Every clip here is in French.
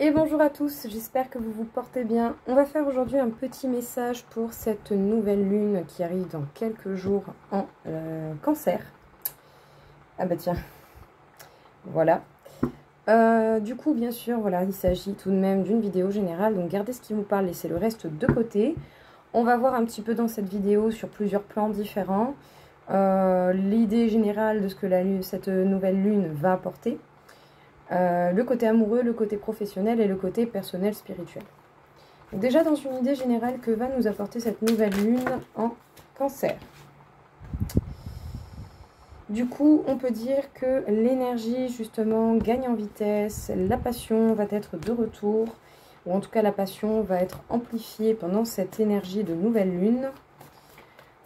Et bonjour à tous, j'espère que vous vous portez bien. On va faire aujourd'hui un petit message pour cette nouvelle lune qui arrive dans quelques jours en Cancer. Ah bah tiens, voilà. Du coup, bien sûr, voilà, il s'agit tout de même d'une vidéo générale, donc gardez ce qui vous parle, laissez le reste de côté. On va voir un petit peu dans cette vidéo sur plusieurs plans différents l'idée générale de ce que cette nouvelle lune va apporter. Le côté amoureux, le côté professionnel et le côté personnel spirituel. Donc déjà dans une idée générale, que va nous apporter cette nouvelle lune en Cancer? Du coup, on peut dire que l'énergie justement gagne en vitesse, la passion va être de retour, ou en tout cas la passion va être amplifiée pendant cette énergie de nouvelle lune.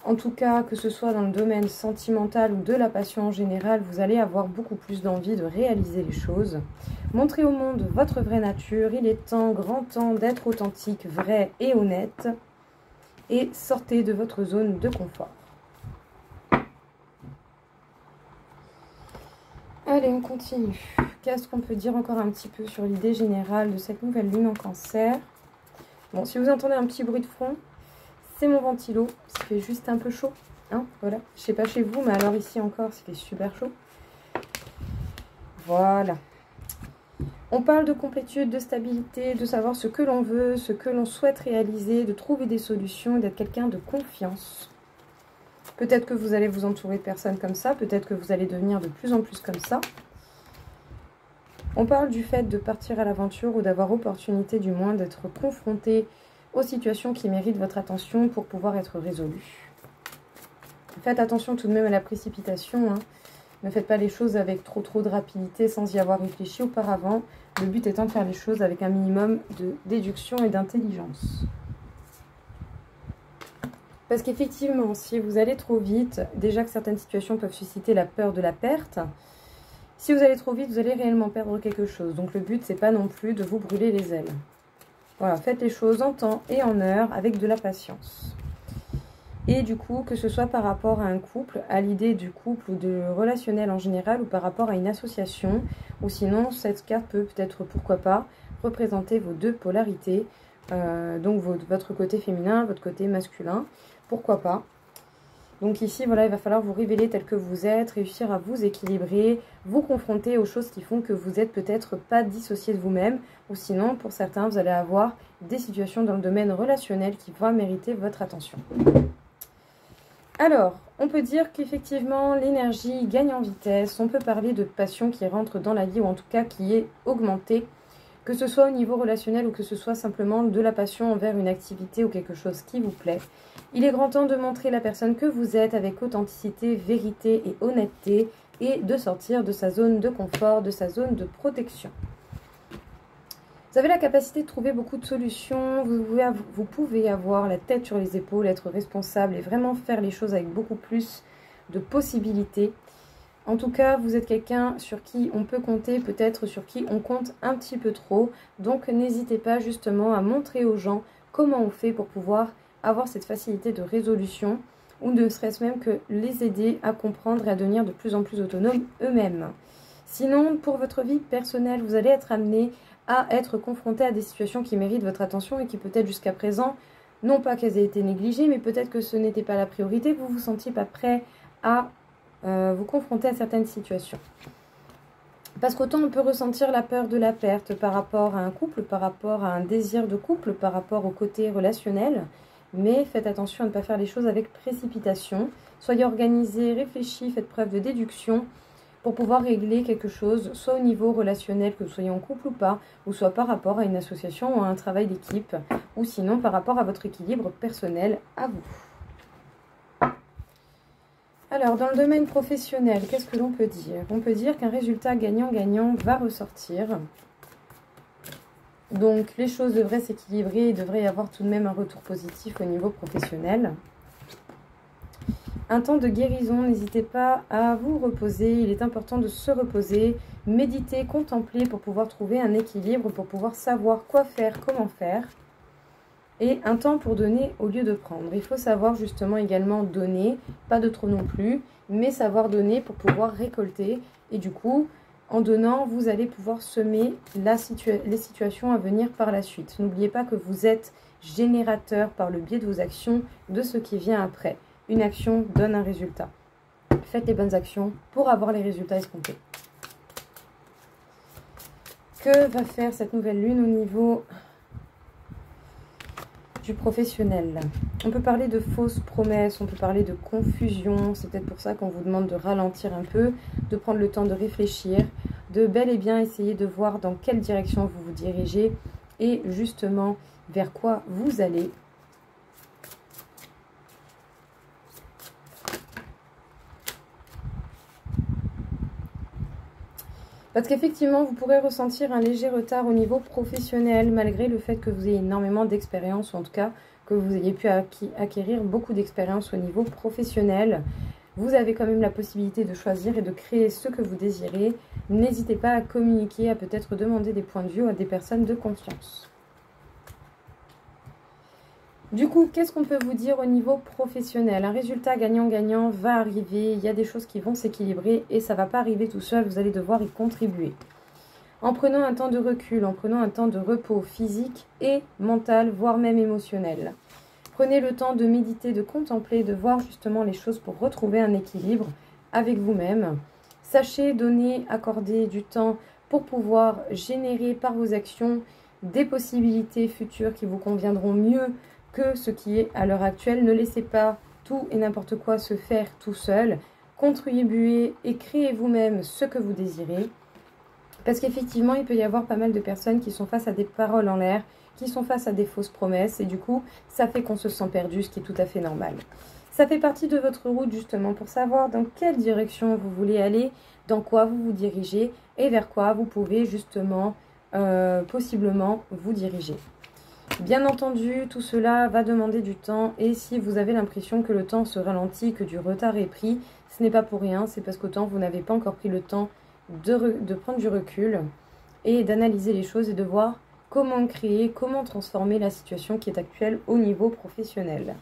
En tout cas, que ce soit dans le domaine sentimental ou de la passion en général, vous allez avoir beaucoup plus d'envie de réaliser les choses. Montrez au monde votre vraie nature. Il est temps, grand temps d'être authentique, vrai et honnête. Et sortez de votre zone de confort. Allez, on continue. Qu'est-ce qu'on peut dire encore un petit peu sur l'idée générale de cette nouvelle lune en Cancer? Bon, si vous entendez un petit bruit de fond, c'est mon ventilo, ça fait juste un peu chaud, hein, voilà. Je sais pas chez vous, mais alors ici encore, ça fait super chaud. Voilà. On parle de complétude, de stabilité, de savoir ce que l'on veut, ce que l'on souhaite réaliser, de trouver des solutions et d'être quelqu'un de confiance. Peut-être que vous allez vous entourer de personnes comme ça, peut-être que vous allez devenir de plus en plus comme ça. On parle du fait de partir à l'aventure ou d'avoir opportunité du moins d'être confronté aux situations qui méritent votre attention pour pouvoir être résolues. Faites attention tout de même à la précipitation. Hein. Ne faites pas les choses avec trop de rapidité sans y avoir réfléchi auparavant. Le but étant de faire les choses avec un minimum de déduction et d'intelligence. Parce qu'effectivement, si vous allez trop vite, déjà que certaines situations peuvent susciter la peur de la perte, si vous allez trop vite, vous allez réellement perdre quelque chose. Donc le but, c'est pas non plus de vous brûler les ailes. Voilà, faites les choses en temps et en heure avec de la patience. Et du coup, que ce soit par rapport à un couple, à l'idée du couple ou de relationnel en général, ou par rapport à une association, ou sinon, cette carte peut peut-être, pourquoi pas, représenter vos deux polarités, donc votre côté féminin, votre côté masculin, pourquoi pas. Donc ici, voilà, il va falloir vous révéler tel que vous êtes, réussir à vous équilibrer, vous confronter aux choses qui font que vous n'êtes peut-être pas dissocié de vous-même, ou sinon, pour certains, vous allez avoir des situations dans le domaine relationnel qui vont mériter votre attention. Alors, on peut dire qu'effectivement, l'énergie gagne en vitesse, on peut parler de passion qui rentre dans la vie, ou en tout cas qui est augmentée, que ce soit au niveau relationnel ou que ce soit simplement de la passion envers une activité ou quelque chose qui vous plaît. Il est grand temps de montrer la personne que vous êtes avec authenticité, vérité et honnêteté et de sortir de sa zone de confort, de sa zone de protection. Vous avez la capacité de trouver beaucoup de solutions, vous pouvez avoir la tête sur les épaules, être responsable et vraiment faire les choses avec beaucoup plus de possibilités. En tout cas, vous êtes quelqu'un sur qui on peut compter, peut-être sur qui on compte un petit peu trop. Donc, n'hésitez pas justement à montrer aux gens comment on fait pour pouvoir avoir cette facilité de résolution ou ne serait-ce même que les aider à comprendre et à devenir de plus en plus autonomes eux-mêmes. Sinon, pour votre vie personnelle, vous allez être amené à être confronté à des situations qui méritent votre attention et qui peut-être jusqu'à présent, non pas qu'elles aient été négligées, mais peut-être que ce n'était pas la priorité, vous vous sentiez pas prêt à vous confronter à certaines situations. Parce qu'autant on peut ressentir la peur de la perte par rapport à un couple, par rapport à un désir de couple, par rapport au côté relationnel, mais faites attention à ne pas faire les choses avec précipitation. Soyez organisé, réfléchi, faites preuve de déduction pour pouvoir régler quelque chose, soit au niveau relationnel, que vous soyez en couple ou pas, ou soit par rapport à une association ou à un travail d'équipe, ou sinon par rapport à votre équilibre personnel à vous. Alors, dans le domaine professionnel, qu'est-ce que l'on peut dire? On peut dire qu'un résultat gagnant-gagnant va ressortir. Donc, les choses devraient s'équilibrer, il devrait y avoir tout de même un retour positif au niveau professionnel. Un temps de guérison, n'hésitez pas à vous reposer, il est important de se reposer, méditer, contempler pour pouvoir trouver un équilibre, pour pouvoir savoir quoi faire, comment faire. Et un temps pour donner au lieu de prendre. Il faut savoir justement également donner, pas de trop non plus, mais savoir donner pour pouvoir récolter. Et du coup, En donnant, vous allez pouvoir semer les situations à venir par la suite. N'oubliez pas que vous êtes générateur par le biais de vos actions de ce qui vient après. Une action donne un résultat. Faites les bonnes actions pour avoir les résultats escomptés. Que va faire cette nouvelle lune au niveau du professionnel? On peut parler de fausses promesses, on peut parler de confusion. C'est peut-être pour ça qu'on vous demande de ralentir un peu, de prendre le temps de réfléchir, de bel et bien essayer de voir dans quelle direction vous vous dirigez et justement vers quoi vous allez. Parce qu'effectivement, vous pourrez ressentir un léger retard au niveau professionnel, malgré le fait que vous ayez énormément d'expérience, ou en tout cas que vous ayez pu acquérir beaucoup d'expérience au niveau professionnel. Vous avez quand même la possibilité de choisir et de créer ce que vous désirez. N'hésitez pas à communiquer, à peut-être demander des points de vue à des personnes de confiance. Du coup, qu'est-ce qu'on peut vous dire au niveau professionnel? Un résultat gagnant-gagnant va arriver, il y a des choses qui vont s'équilibrer et ça ne va pas arriver tout seul, vous allez devoir y contribuer. En prenant un temps de recul, en prenant un temps de repos physique et mental, voire même émotionnel. Prenez le temps de méditer, de contempler, de voir justement les choses pour retrouver un équilibre avec vous-même. Sachez donner, accorder du temps pour pouvoir générer par vos actions des possibilités futures qui vous conviendront mieux que ce qui est à l'heure actuelle. Ne laissez pas tout et n'importe quoi se faire tout seul. Contribuez et créez vous-même ce que vous désirez. Parce qu'effectivement, il peut y avoir pas mal de personnes qui sont face à des paroles en l'air, qui sont face à des fausses promesses. Et du coup, ça fait qu'on se sent perdu, ce qui est tout à fait normal. Ça fait partie de votre route justement pour savoir dans quelle direction vous voulez aller, dans quoi vous vous dirigez et vers quoi vous pouvez justement, possiblement, vous diriger. Bien entendu, tout cela va demander du temps et si vous avez l'impression que le temps se ralentit, que du retard est pris, ce n'est pas pour rien, c'est parce qu'autant vous n'avez pas encore pris le temps de prendre du recul et d'analyser les choses et de voir comment créer, comment transformer la situation qui est actuelle au niveau professionnel.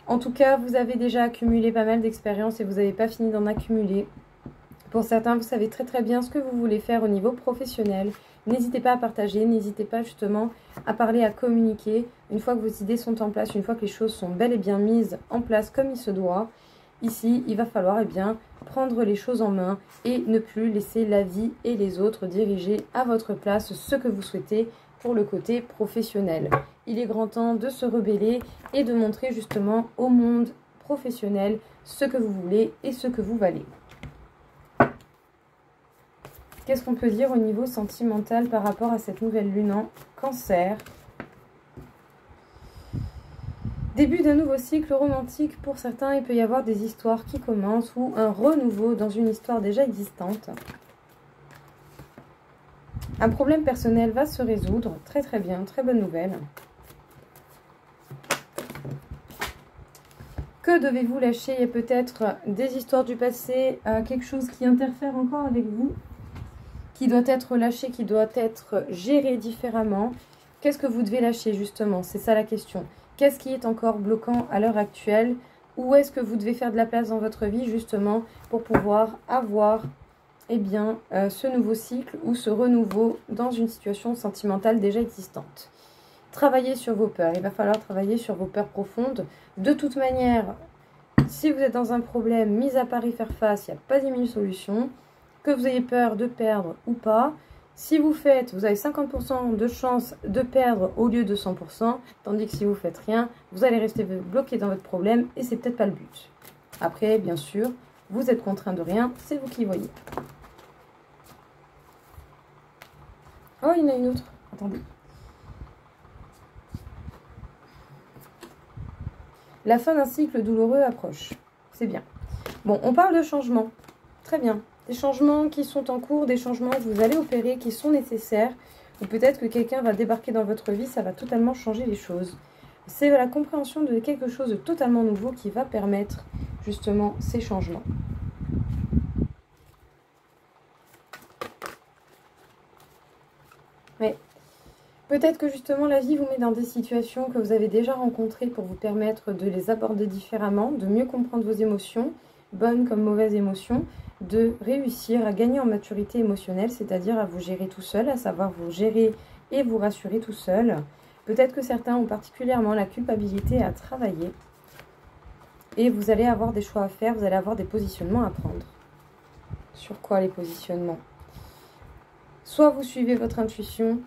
En tout cas, vous avez déjà accumulé pas mal d'expérience et vous n'avez pas fini d'en accumuler. Pour certains, vous savez très très bien ce que vous voulez faire au niveau professionnel. N'hésitez pas à partager, n'hésitez pas justement à parler, à communiquer. Une fois que vos idées sont en place, une fois que les choses sont bel et bien mises en place comme il se doit, ici, il va falloir prendre les choses en main et ne plus laisser la vie et les autres diriger à votre place ce que vous souhaitez pour le côté professionnel. Il est grand temps de se rebeller et de montrer justement au monde professionnel ce que vous voulez et ce que vous valez. Qu'est-ce qu'on peut dire au niveau sentimental par rapport à cette nouvelle lune en Cancer? Début d'un nouveau cycle romantique. Pour certains, il peut y avoir des histoires qui commencent ou un renouveau dans une histoire déjà existante. Un problème personnel va se résoudre. Très très bien, très bonne nouvelle. Que devez-vous lâcher? Il y a peut-être des histoires du passé, quelque chose qui interfère encore avec vous, qui doit être lâché, qui doit être géré différemment. Qu'est-ce que vous devez lâcher justement? C'est ça la question. Qu'est-ce qui est encore bloquant à l'heure actuelle? Où est-ce que vous devez faire de la place dans votre vie justement pour pouvoir avoir ce nouveau cycle ou ce renouveau dans une situation sentimentale déjà existante? Travaillez sur vos peurs. Il va falloir travailler sur vos peurs profondes. De toute manière, si vous êtes dans un problème, mis à part y faire face, il n'y a pas 10 000 solutions. Que vous ayez peur de perdre ou pas, si vous faites, vous avez 50% de chance de perdre au lieu de 100%, tandis que si vous faites rien, vous allez rester bloqué dans votre problème et c'est peut-être pas le but. Après, bien sûr, vous êtes contraint de rien, c'est vous qui voyez. Oh, il y en a une autre. Attendez. La fin d'un cycle douloureux approche. C'est bien. Bon, on parle de changement. Très bien. Des changements qui sont en cours, des changements que vous allez opérer, qui sont nécessaires. Ou peut-être que quelqu'un va débarquer dans votre vie, ça va totalement changer les choses. C'est la compréhension de quelque chose de totalement nouveau qui va permettre justement ces changements. Mais peut-être que justement la vie vous met dans des situations que vous avez déjà rencontrées pour vous permettre de les aborder différemment, de mieux comprendre vos émotions, bonnes comme mauvaises émotions, de réussir à gagner en maturité émotionnelle, c'est-à-dire à vous gérer tout seul, à savoir vous gérer et vous rassurer tout seul. Peut-être que certains ont particulièrement la culpabilité à travailler et vous allez avoir des choix à faire, vous allez avoir des positionnements à prendre. Sur quoi les positionnements? Soit vous suivez votre intuition,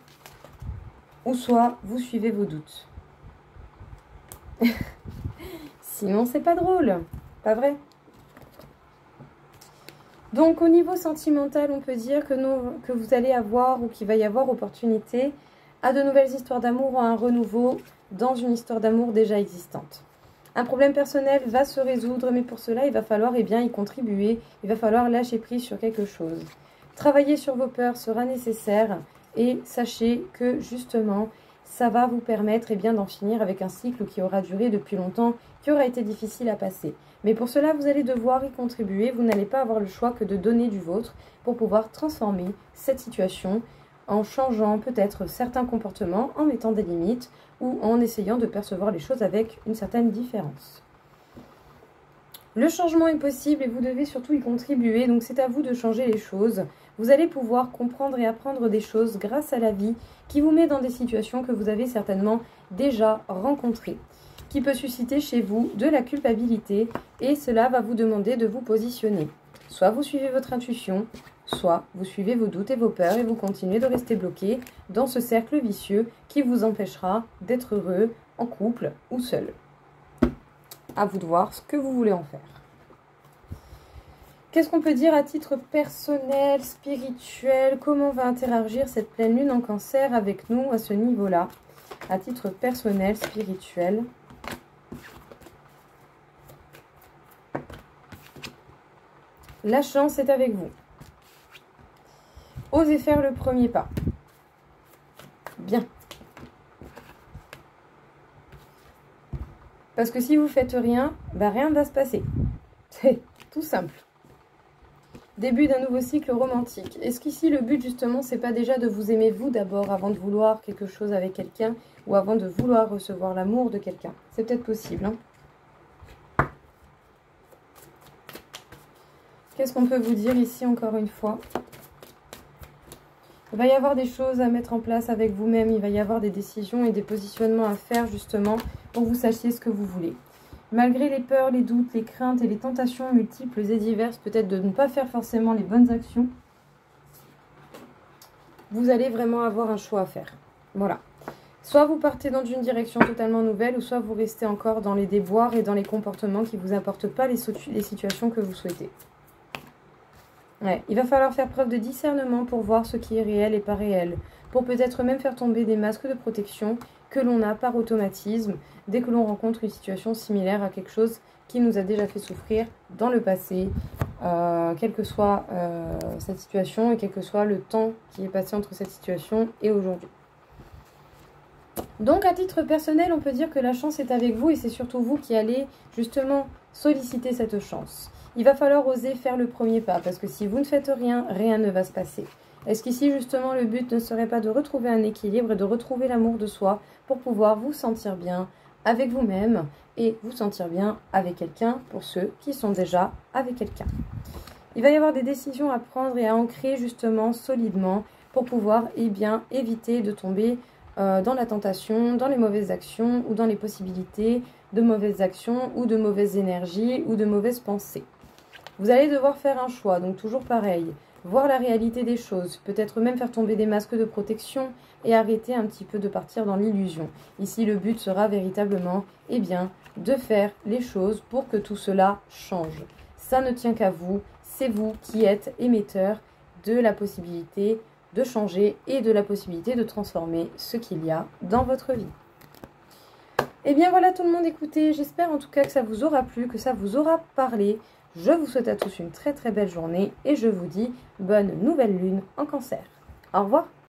ou soit vous suivez vos doutes. Sinon, c'est pas drôle, pas vrai? Donc, au niveau sentimental, on peut dire que vous allez avoir ou qu'il va y avoir opportunité à de nouvelles histoires d'amour ou à un renouveau dans une histoire d'amour déjà existante. Un problème personnel va se résoudre, mais pour cela, il va falloir y contribuer. Il va falloir lâcher prise sur quelque chose. Travailler sur vos peurs sera nécessaire et sachez que justement, ça va vous permettre d'en finir avec un cycle qui aura duré depuis longtemps, qui aura été difficile à passer. Mais pour cela, vous allez devoir y contribuer. Vous n'allez pas avoir le choix que de donner du vôtre pour pouvoir transformer cette situation en changeant peut-être certains comportements, en mettant des limites ou en essayant de percevoir les choses avec une certaine différence. Le changement est possible et vous devez surtout y contribuer, donc c'est à vous de changer les choses. Vous allez pouvoir comprendre et apprendre des choses grâce à la vie qui vous met dans des situations que vous avez certainement déjà rencontrées, qui peut susciter chez vous de la culpabilité et cela va vous demander de vous positionner. Soit vous suivez votre intuition, soit vous suivez vos doutes et vos peurs et vous continuez de rester bloqué dans ce cercle vicieux qui vous empêchera d'être heureux en couple ou seul. À vous de voir ce que vous voulez en faire. Qu'est-ce qu'on peut dire à titre personnel, spirituel? Comment va interagir cette pleine lune en Cancer avec nous à ce niveau-là? À titre personnel, spirituel. La chance est avec vous. Osez faire le premier pas. Bien. Parce que si vous faites rien, rien ne va se passer. C'est tout simple. Début d'un nouveau cycle romantique. Est-ce qu'ici le but justement c'est pas déjà de vous aimer vous d'abord avant de vouloir quelque chose avec quelqu'un ou avant de vouloir recevoir l'amour de quelqu'un? C'est peut-être possible. Hein. Qu'est-ce qu'on peut vous dire ici encore une fois? Il va y avoir des choses à mettre en place avec vous-même. Il va y avoir des décisions et des positionnements à faire justement pour que vous sachiez ce que vous voulez. Malgré les peurs, les doutes, les craintes et les tentations multiples et diverses, peut-être de ne pas faire forcément les bonnes actions, vous allez vraiment avoir un choix à faire. Voilà. Soit vous partez dans une direction totalement nouvelle, ou soit vous restez encore dans les déboires et dans les comportements qui ne vous apportent pas les situations que vous souhaitez. Ouais, il va falloir faire preuve de discernement pour voir ce qui est réel et pas réel. Pour peut-être même faire tomber des masques de protection que l'on a par automatisme dès que l'on rencontre une situation similaire à quelque chose qui nous a déjà fait souffrir dans le passé, quelle que soit cette situation et quel que soit le temps qui est passé entre cette situation et aujourd'hui. Donc à titre personnel, on peut dire que la chance est avec vous et c'est surtout vous qui allez justement solliciter cette chance. Il va falloir oser faire le premier pas parce que si vous ne faites rien, rien ne va se passer. Est-ce qu'ici justement le but ne serait pas de retrouver un équilibre et de retrouver l'amour de soi pour pouvoir vous sentir bien avec vous-même et vous sentir bien avec quelqu'un pour ceux qui sont déjà avec quelqu'un. Il va y avoir des décisions à prendre et à ancrer justement solidement pour pouvoir éviter de tomber dans la tentation, dans les mauvaises actions ou dans les possibilités de mauvaises actions ou de mauvaises énergies ou de mauvaises pensées. Vous allez devoir faire un choix, donc toujours pareil, voir la réalité des choses, peut-être même faire tomber des masques de protection et arrêter un petit peu de partir dans l'illusion. Ici, le but sera véritablement, de faire les choses pour que tout cela change. Ça ne tient qu'à vous, c'est vous qui êtes émetteur de la possibilité de changer et de la possibilité de transformer ce qu'il y a dans votre vie. Et bien voilà tout le monde, écoutez, j'espère en tout cas que ça vous aura plu, que ça vous aura parlé. Je vous souhaite à tous une très très belle journée et je vous dis bonne nouvelle lune en Cancer. Au revoir.